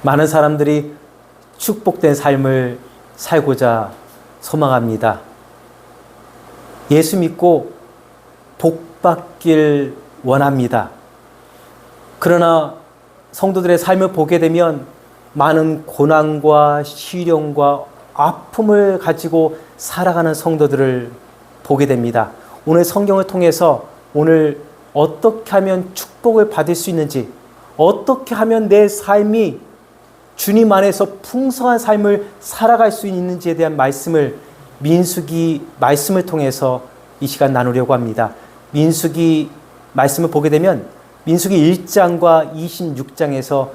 많은 사람들이 축복된 삶을 살고자 소망합니다. 예수 믿고 복받길 원합니다. 그러나 성도들의 삶을 보게 되면 많은 고난과 시련과 아픔을 가지고 살아가는 성도들을 보게 됩니다. 오늘 성경을 통해서 오늘 어떻게 하면 축복을 받을 수 있는지, 어떻게 하면 내 삶이 주님 안에서 풍성한 삶을 살아갈 수 있는지에 대한 말씀을 민수기 말씀을 통해서 이 시간 나누려고 합니다. 민수기 말씀을 보게 되면 민수기 1장과 26장에서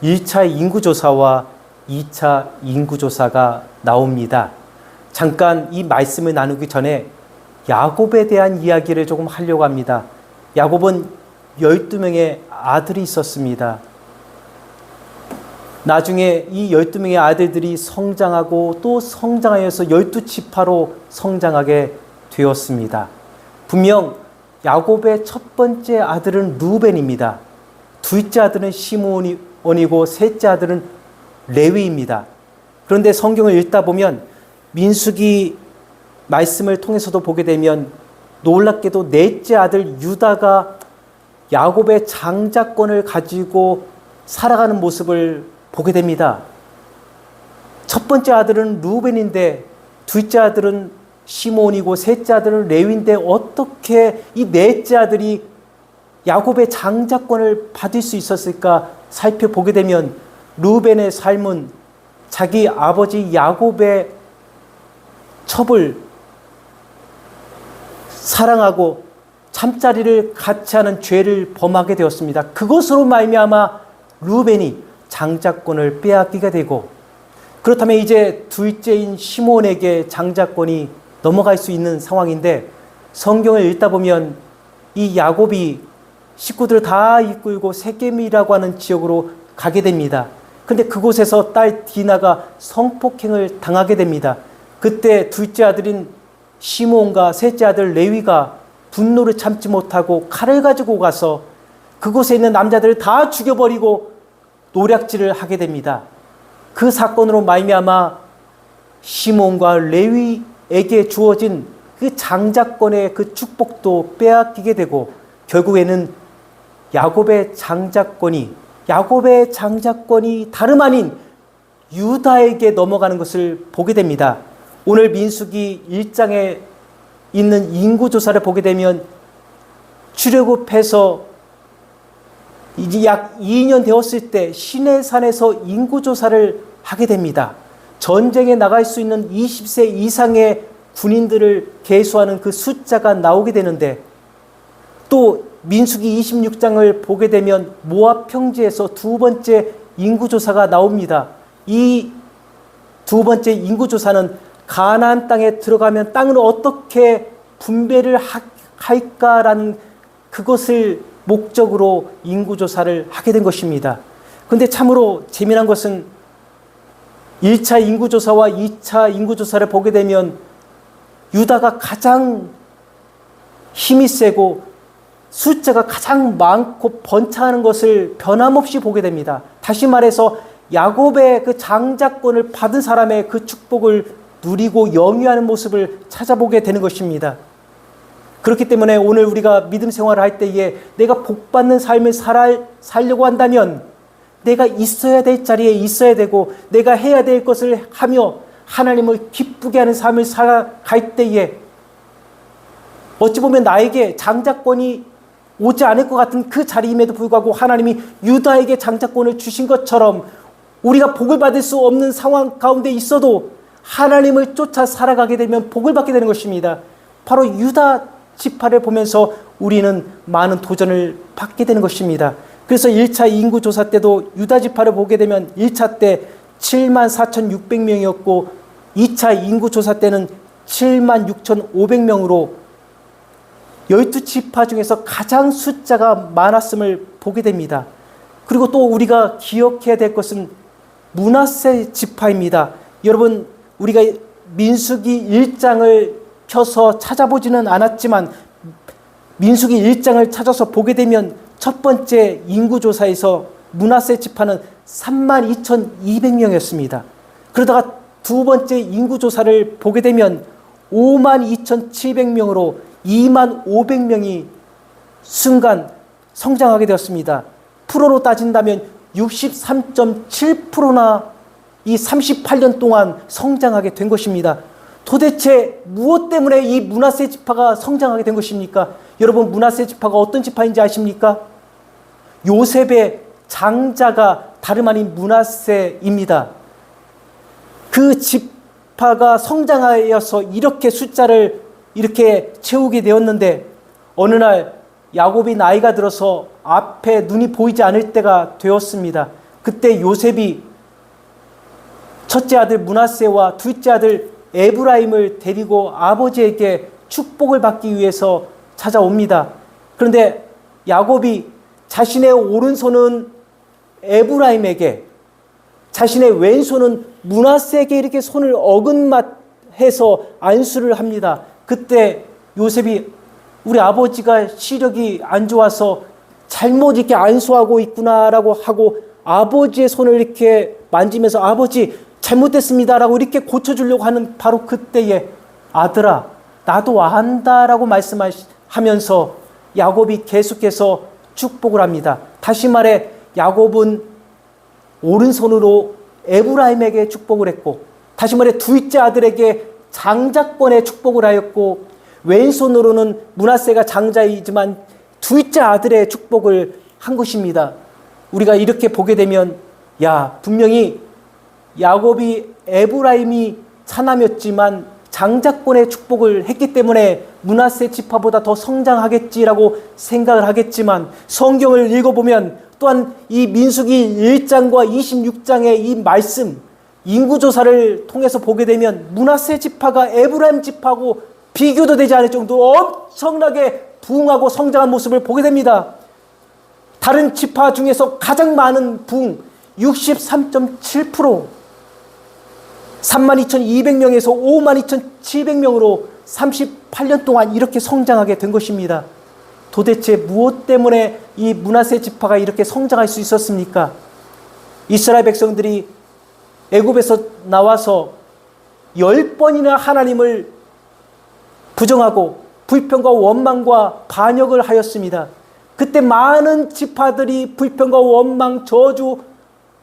1차 인구조사와 2차 인구조사가 나옵니다. 잠깐 이 말씀을 나누기 전에 야곱에 대한 이야기를 조금 하려고 합니다. 야곱은 12명의 아들이 있었습니다. 나중에 이 12명의 아들들이 성장하고 또 성장하여서 12지파로 성장하게 되었습니다. 분명 야곱의 첫 번째 아들은 루벤입니다. 둘째 아들은 시므온이고 셋째 아들은 레위입니다. 그런데 성경을 읽다 보면 민수기 말씀을 통해서도 보게 되면 놀랍게도 넷째 아들 유다가 야곱의 장자권을 가지고 살아가는 모습을 보게 됩니다. 첫 번째 아들은 루벤인데 둘째 아들은 시므온이고 셋째 아들은 레위인데 어떻게 이 넷째 아들이 야곱의 장자권을 받을 수 있었을까 살펴보게 되면 루벤의 삶은 자기 아버지 야곱의 첩을 사랑하고 잠자리를 같이 하는 죄를 범하게 되었습니다. 그것으로 말미암아 루벤이 장자권을 빼앗기게 되고, 그렇다면 이제 둘째인 시므온에게 장자권이 넘어갈 수 있는 상황인데, 성경을 읽다 보면 이 야곱이 식구들을 다 이끌고 세겜이라고 하는 지역으로 가게 됩니다. 근데 그곳에서 딸 디나가 성폭행을 당하게 됩니다. 그때 둘째 아들인 시므온과 셋째 아들 레위가 분노를 참지 못하고 칼을 가지고 가서 그곳에 있는 남자들을 다 죽여버리고 노략질을 하게 됩니다. 그 사건으로 말미암아 시므온과 레위에게 주어진 그 장자권의 그 축복도 빼앗기게 되고, 결국에는 야곱의 장자권이 다름 아닌 유다에게 넘어가는 것을 보게 됩니다. 오늘 민수기 1장에 있는 인구조사를 보게 되면 출애굽해서 이제 약 2년 되었을 때 시내산에서 인구조사를 하게 됩니다. 전쟁에 나갈 수 있는 20세 이상의 군인들을 계수하는 그 숫자가 나오게 되는데, 또 민수기 26장을 보게 되면 모압 평지에서 두 번째 인구조사가 나옵니다. 이 두 번째 인구조사는 가나안 땅에 들어가면 땅을 어떻게 분배를 할까라는 그것을 목적으로 인구조사를 하게 된 것입니다. 그런데 참으로 재미난 것은 1차 인구조사와 2차 인구조사를 보게 되면 유다가 가장 힘이 세고 숫자가 가장 많고 번창하는 것을 변함없이 보게 됩니다. 다시 말해서 야곱의 그 장자권을 받은 사람의 그 축복을 누리고 영위하는 모습을 찾아보게 되는 것입니다. 그렇기 때문에 오늘 우리가 믿음 생활을 할 때에 내가 복받는 삶을 살려고 한다면 내가 있어야 될 자리에 있어야 되고, 내가 해야 될 것을 하며 하나님을 기쁘게 하는 삶을 살아갈 때에 어찌 보면 나에게 장자권이 오지 않을 것 같은 그 자리임에도 불구하고 하나님이 유다에게 장자권을 주신 것처럼 우리가 복을 받을 수 없는 상황 가운데 있어도 하나님을 쫓아 살아가게 되면 복을 받게 되는 것입니다. 바로 유다 지파를 보면서 우리는 많은 도전을 받게 되는 것입니다. 그래서 1차 인구조사 때도 유다 지파를 보게 되면 1차 때 74,600명이었고 2차 인구조사 때는 76,500명으로 12지파 중에서 가장 숫자가 많았음을 보게 됩니다. 그리고 또 우리가 기억해야 될 것은 므낫세 지파입니다. 여러분, 우리가 민수기 1장을 펴서 찾아보지는 않았지만 민수기 1장을 찾아서 보게 되면 첫 번째 인구조사에서 므낫세 지파는 32,200명이었습니다. 그러다가 두 번째 인구조사를 보게 되면 52,700명으로 25,000명이 순간 성장하게 되었습니다. 프로로 따진다면 63.7%나 이 38년 동안 성장하게 된 것입니다. 도대체 무엇 때문에 이 므낫세 지파가 성장하게 된 것입니까? 여러분, 므낫세 지파가 어떤 지파인지 아십니까? 요셉의 장자가 다름 아닌 므낫세입니다. 그 지파가 성장하여서 이렇게 숫자를 이렇게 채우게 되었는데, 어느 날 야곱이 나이가 들어서 앞에 눈이 보이지 않을 때가 되었습니다. 그때 요셉이 첫째 아들 므낫세와 둘째 아들 에브라임을 데리고 아버지에게 축복을 받기 위해서 찾아옵니다. 그런데 야곱이 자신의 오른손은 에브라임에게, 자신의 왼손은 므낫세에게 이렇게 손을 어긋맞해서 안수를 합니다. 그때 요셉이 우리 아버지가 시력이 안 좋아서 잘못 이렇게 안수하고 있구나라고 하고 아버지의 손을 이렇게 만지면서 아버지 잘못됐습니다라고 이렇게 고쳐주려고 하는 바로 그때에 아들아 나도 안다라고 말씀하면서 야곱이 계속해서 축복을 합니다. 다시 말해 야곱은 오른손으로 에브라임에게 축복을 했고, 다시 말해 둘째 아들에게 장자권의 축복을 하였고, 왼손으로는 므낫세가 장자이지만 둘째 아들의 축복을 한 것입니다. 우리가 이렇게 보게 되면 분명히 야곱이 에브라임이 차남이었지만 장자권의 축복을 했기 때문에 므낫세 지파보다 더 성장하겠지라고 생각을 하겠지만, 성경을 읽어보면 또한 이 민수기 1장과 26장의 이 말씀, 인구조사를 통해서 보게 되면 므낫세 지파가 에브라임 지파하고 비교도 되지 않을 정도로 엄청나게 부흥하고 성장한 모습을 보게 됩니다. 다른 지파 중에서 가장 많은 부흥 63.7%, 32,200명에서 52,700명으로 38년 동안 이렇게 성장하게 된 것입니다. 도대체 무엇 때문에 이 므낫세 지파가 이렇게 성장할 수 있었습니까? 이스라엘 백성들이 애굽에서 나와서 10번이나 하나님을 부정하고 불평과 원망과 반역을 하였습니다. 그때 많은 지파들이 불평과 원망, 저주,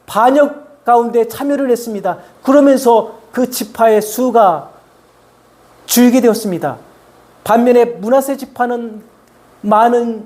반역 가운데 참여를 했습니다. 그러면서 그 지파의 수가 줄게 되었습니다. 반면에 므낫세 지파는 많은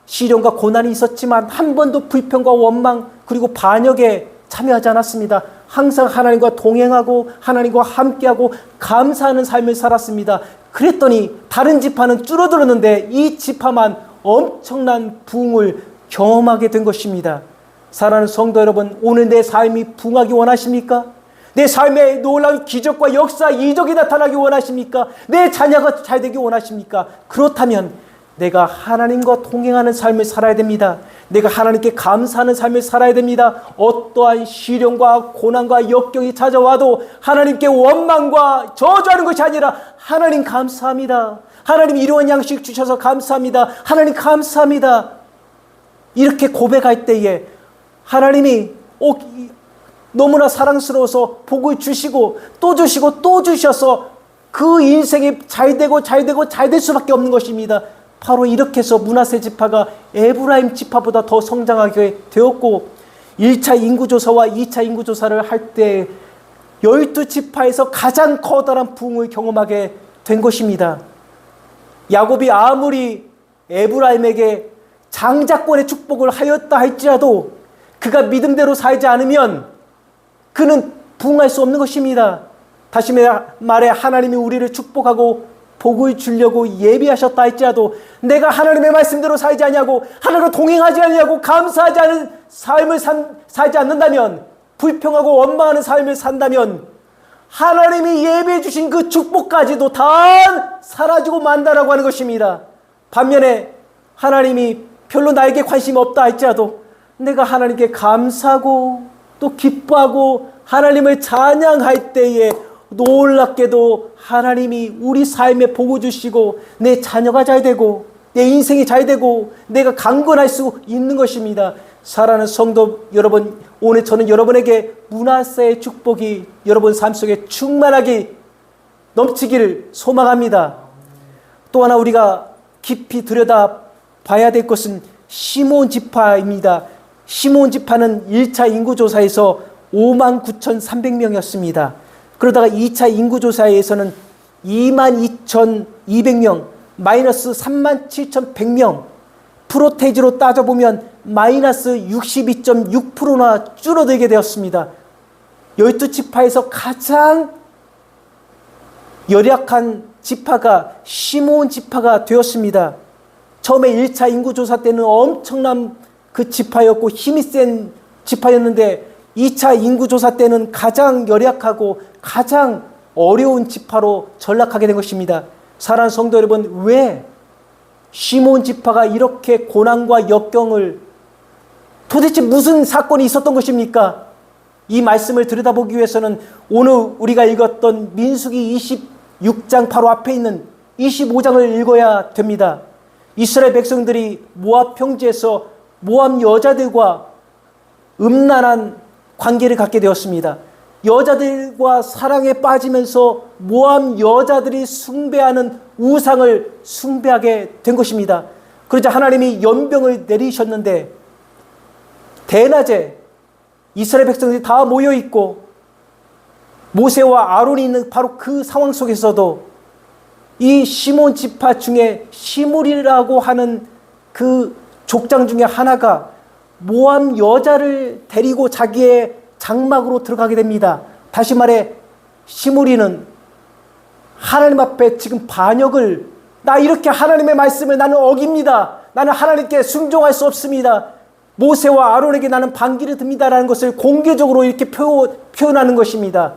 시련과 고난이 있었지만 한 번도 불평과 원망 그리고 반역에 참여하지 않았습니다. 항상 하나님과 동행하고 하나님과 함께하고 감사하는 삶을 살았습니다. 그랬더니 다른 지파는 줄어들었는데 이 지파만 엄청난 부흥을 경험하게 된 것입니다. 사랑하는 성도 여러분, 오늘 내 삶이 부흥하기 원하십니까? 내 삶에 놀라운 기적과 역사, 이적이 나타나기 원하십니까? 내 자녀가 잘되기 원하십니까? 그렇다면 내가 하나님과 동행하는 삶을 살아야 됩니다. 내가 하나님께 감사하는 삶을 살아야 됩니다. 어떠한 시련과 고난과 역경이 찾아와도 하나님께 원망과 저주하는 것이 아니라 하나님 감사합니다. 하나님 이러한 양식 주셔서 감사합니다. 하나님 감사합니다. 이렇게 고백할 때에 하나님이 너무나 사랑스러워서 복을 주시고 또 주시고 또 주셔서 그 인생이 잘되고 잘되고 잘될 수밖에 없는 것입니다. 바로 이렇게 해서 므낫세 지파가 에브라임 지파보다 더 성장하게 되었고, 1차 인구조사와 2차 인구조사를 할 때 12지파에서 가장 커다란 부흥을 경험하게 된 것입니다. 야곱이 아무리 에브라임에게 장자권의 축복을 하였다 할지라도 그가 믿음대로 살지 않으면 그는 부흥할 수 없는 것입니다. 다시 말해 하나님이 우리를 축복하고 복을 주려고 예비하셨다 할지라도 내가 하나님의 말씀대로 살지 않냐고, 하나님과 동행하지 않냐고, 감사하지 않은 삶을 살지 않는다면, 불평하고 원망하는 삶을 산다면 하나님이 예비해 주신 그 축복까지도 다 사라지고 만다라고 하는 것입니다. 반면에 하나님이 별로 나에게 관심이 없다 할지라도 내가 하나님께 감사하고 또 기뻐하고 하나님을 찬양할 때에 놀랍게도 하나님이 우리 삶에 복을 주시고 내 자녀가 잘 되고 내 인생이 잘 되고 내가 강건할 수 있는 것입니다. 사랑하는 성도 여러분, 오늘 저는 여러분에게 문화사의 축복이 여러분 삶 속에 충만하게 넘치기를 소망합니다. 또 하나 우리가 깊이 들여다 봐야 될 것은 시몬 지파입니다. 시몬 지파는 1차 인구조사에서 59,300명이었습니다. 그러다가 2차 인구조사에서는 22,200명, 마이너스 37,100명, 프로테이지로 따져보면 마이너스 62.6%나 줄어들게 되었습니다. 12지파에서 가장 열약한 지파가 시몬 지파가 되었습니다. 처음에 1차 인구조사 때는 엄청난 그 지파였고 힘이 센 지파였는데 2차 인구조사 때는 가장 열약하고 가장 어려운 지파로 전락하게 된 것입니다. 사랑하는 성도 여러분, 왜 시몬 지파가 이렇게 고난과 역경을, 도대체 무슨 사건이 있었던 것입니까? 이 말씀을 들여다보기 위해서는 오늘 우리가 읽었던 민수기 26장 바로 앞에 있는 25장을 읽어야 됩니다. 이스라엘 백성들이 모압 평지에서 모압 여자들과 음란한 관계를 갖게 되었습니다. 여자들과 사랑에 빠지면서 모압 여자들이 숭배하는 우상을 숭배하게 된 것입니다. 그러자 하나님이 연병을 내리셨는데 대낮에 이스라엘 백성들이 다 모여있고 모세와 아론이 있는 바로 그 상황 속에서도 이 시몬 지파 중에 시므리라고 하는 그 족장 중에 하나가 모압 여자를 데리고 자기의 장막으로 들어가게 됩니다. 다시 말해 시므리는 하나님 앞에 지금 반역을, 나 이렇게 하나님의 말씀을 나는 어깁니다. 나는 하나님께 순종할 수 없습니다. 모세와 아론에게 나는 반기를 듭니다라는 것을 공개적으로 이렇게 표현하는 것입니다.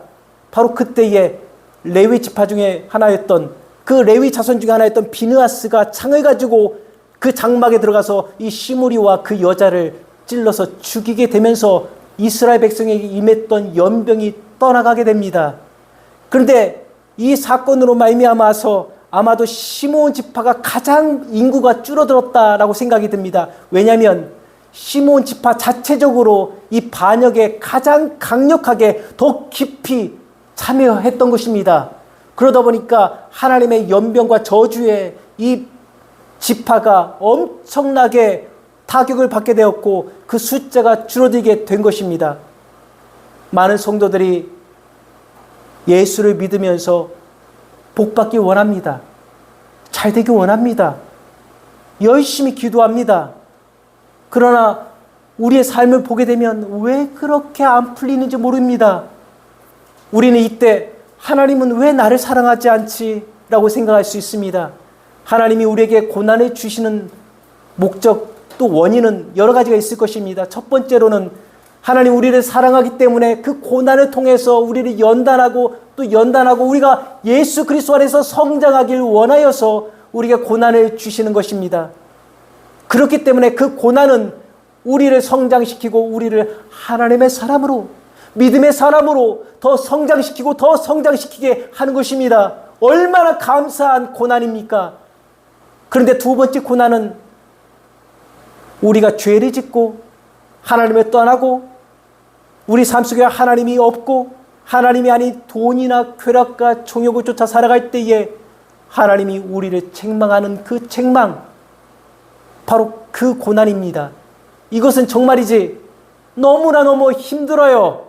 바로 그때에 레위 지파 중에 하나였던 그 레위 자손 중에 하나였던 비느하스가 창을 가지고 그 장막에 들어가서 이 시므리와 그 여자를 찔러서 죽이게 되면서 이스라엘 백성에게 임했던 연병이 떠나가게 됩니다. 그런데 이 사건으로 말미암아서 아마도 시몬 지파가 가장 인구가 줄어들었다라고 생각이 듭니다. 왜냐하면 시몬 지파 자체적으로 이 반역에 가장 강력하게 더 깊이 참여했던 것입니다. 그러다 보니까 하나님의 연병과 저주에 이 지파가 엄청나게 타격을 받게 되었고 그 숫자가 줄어들게 된 것입니다. 많은 성도들이 예수를 믿으면서 복받기 원합니다. 잘 되기 원합니다. 열심히 기도합니다. 그러나 우리의 삶을 보게 되면 왜 그렇게 안 풀리는지 모릅니다. 우리는 이때 하나님은 왜 나를 사랑하지 않지? 라고 생각할 수 있습니다. 하나님이 우리에게 고난을 주시는 목적 또 원인은 여러 가지가 있을 것입니다. 첫 번째로는 하나님 우리를 사랑하기 때문에 그 고난을 통해서 우리를 연단하고 또 연단하고 우리가 예수 그리스도 안에서 성장하길 원하여서 우리에게 고난을 주시는 것입니다. 그렇기 때문에 그 고난은 우리를 성장시키고 우리를 하나님의 사람으로, 믿음의 사람으로 더 성장시키고 더 성장시키게 하는 것입니다. 얼마나 감사한 고난입니까? 그런데 두 번째 고난은 우리가 죄를 짓고 하나님을 떠나고 우리 삶 속에 하나님이 없고 하나님이 아닌 돈이나 쾌락과 종욕을 쫓아 살아갈 때에 하나님이 우리를 책망하는 그 책망, 바로 그 고난입니다. 이것은 정말이지 너무나 너무 힘들어요.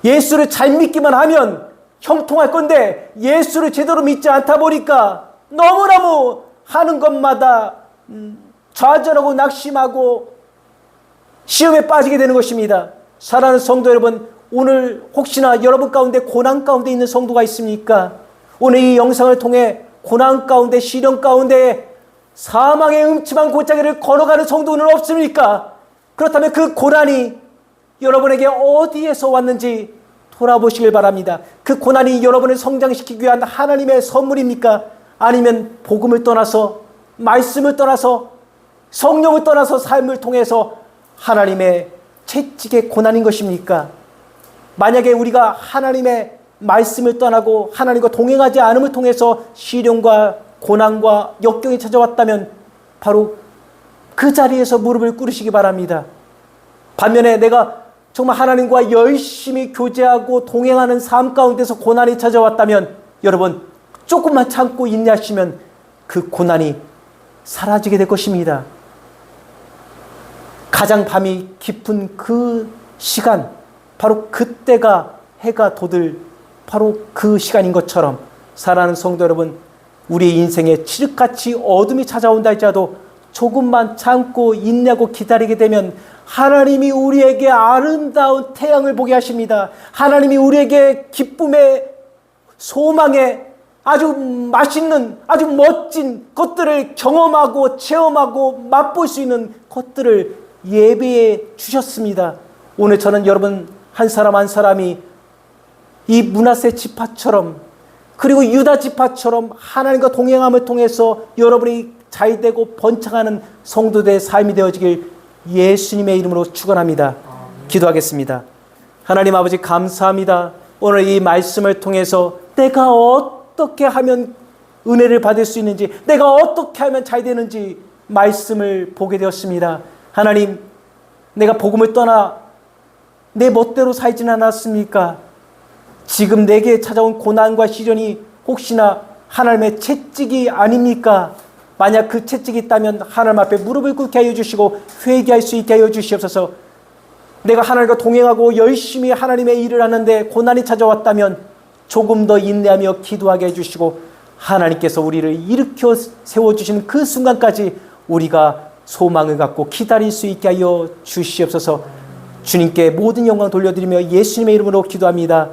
예수를 잘 믿기만 하면 형통할 건데 예수를 제대로 믿지 않다 보니까 너무너무 하는 것마다 좌절하고 낙심하고 시험에 빠지게 되는 것입니다. 사랑하는 성도 여러분, 오늘 혹시나 여러분 가운데 고난 가운데 있는 성도가 있습니까? 오늘 이 영상을 통해 고난 가운데, 시련 가운데 사망의 음침한 골짜기를 걸어가는 성도는 없습니까? 그렇다면 그 고난이 여러분에게 어디에서 왔는지 돌아보시길 바랍니다. 그 고난이 여러분을 성장시키기 위한 하나님의 선물입니까? 아니면 복음을 떠나서, 말씀을 떠나서, 성령을 떠나서 삶을 통해서 하나님의 채찍의 고난인 것입니까? 만약에 우리가 하나님의 말씀을 떠나고 하나님과 동행하지 않음을 통해서 시련과 고난과 역경이 찾아왔다면 바로 그 자리에서 무릎을 꿇으시기 바랍니다. 반면에 내가 정말 하나님과 열심히 교제하고 동행하는 삶 가운데서 고난이 찾아왔다면 여러분 조금만 참고 인내하시면 그 고난이 사라지게 될 것입니다. 가장 밤이 깊은 그 시간, 바로 그때가 해가 돋을 바로 그 시간인 것처럼 사랑하는 성도 여러분, 우리 인생에 칠흑같이 어둠이 찾아온다 할지라도 조금만 참고 인내하고 기다리게 되면 하나님이 우리에게 아름다운 태양을 보게 하십니다. 하나님이 우리에게 기쁨의 소망의 아주 맛있는 아주 멋진 것들을 경험하고 체험하고 맛볼 수 있는 것들을 예배해 주셨습니다. 오늘 저는 여러분 한 사람 한 사람이 이 므낫세 지파처럼 그리고 유다 지파처럼 하나님과 동행함을 통해서 여러분이 잘되고 번창하는 성도들의 삶이 되어지길 예수님의 이름으로 축원합니다. 기도하겠습니다. 하나님 아버지 감사합니다. 오늘 이 말씀을 통해서 내가 어떻게 하면 은혜를 받을 수 있는지, 내가 어떻게 하면 잘 되는지 말씀을 보게 되었습니다. 하나님, 내가 복음을 떠나 내 멋대로 살지는 않았습니까? 지금 내게 찾아온 고난과 시련이 혹시나 하나님의 채찍이 아닙니까? 만약 그 채찍이 있다면 하나님 앞에 무릎을 꿇게 하여 주시고 회개할 수 있게 하여 주시옵소서. 내가 하나님과 동행하고 열심히 하나님의 일을 하는데 고난이 찾아왔다면 조금 더 인내하며 기도하게 해주시고 하나님께서 우리를 일으켜 세워주시는 그 순간까지 우리가 소망을 갖고 기다릴 수 있게 하여 주시옵소서. 주님께 모든 영광 돌려드리며 예수님의 이름으로 기도합니다.